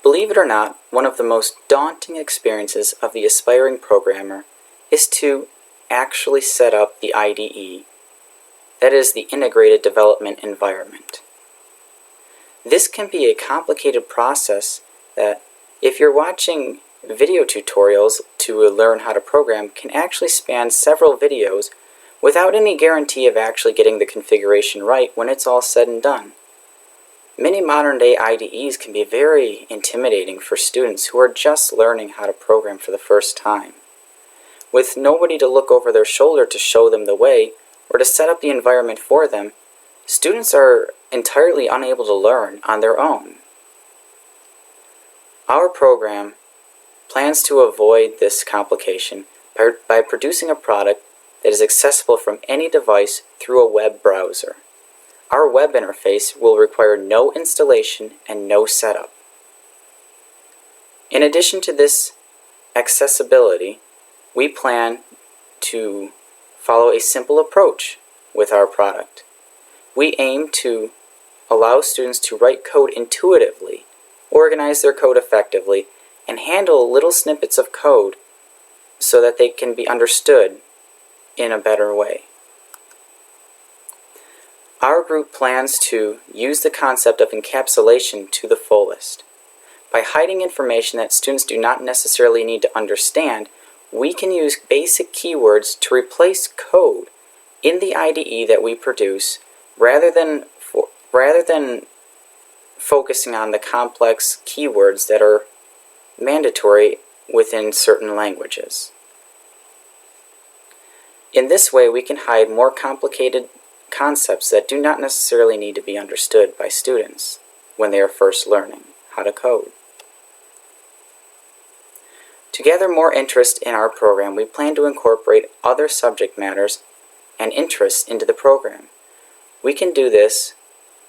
Believe it or not, one of the most daunting experiences of the aspiring programmer is to actually set up the IDE, that is, the Integrated Development Environment. This can be a complicated process that, if you're watching video tutorials to learn how to program, can actually span several videos without any guarantee of actually getting the configuration right when it's all said and done. Many modern-day IDEs can be very intimidating for students who are just learning how to program for the first time. With nobody to look over their shoulder to show them the way or to set up the environment for them, students are entirely unable to learn on their own. Our program plans to avoid this complication by producing a product that is accessible from any device through a web browser. Our web interface will require no installation and no setup. In addition to this accessibility, we plan to follow a simple approach with our product. We aim to allow students to write code intuitively, organize their code effectively, and handle little snippets of code so that they can be understood in a better way. Our group plans to use the concept of encapsulation to the fullest. By hiding information that students do not necessarily need to understand, we can use basic keywords to replace code in the IDE that we produce rather than focusing on the complex keywords that are mandatory within certain languages. In this way, we can hide more complicated concepts that do not necessarily need to be understood by students when they are first learning how to code. To gather more interest in our program, we plan to incorporate other subject matters and interests into the program. We can do this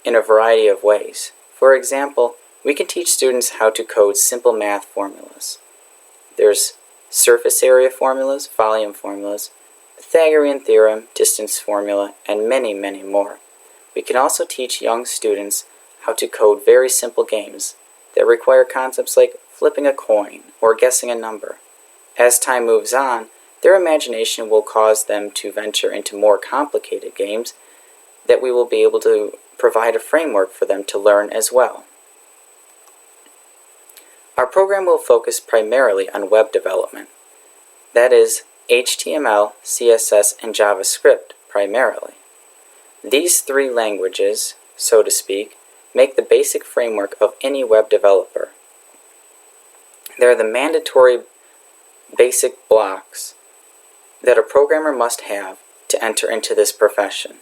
in a variety of ways. For example, we can teach students how to code simple math formulas. There's surface area formulas, volume formulas, Pythagorean theorem, distance formula, and many, many more. We can also teach young students how to code very simple games that require concepts like flipping a coin or guessing a number. As time moves on, their imagination will cause them to venture into more complicated games that we will be able to provide a framework for them to learn as well. Our program will focus primarily on web development. That is, HTML, CSS, and JavaScript primarily. These three languages, so to speak, make the basic framework of any web developer. They are the mandatory basic blocks that a programmer must have to enter into this profession.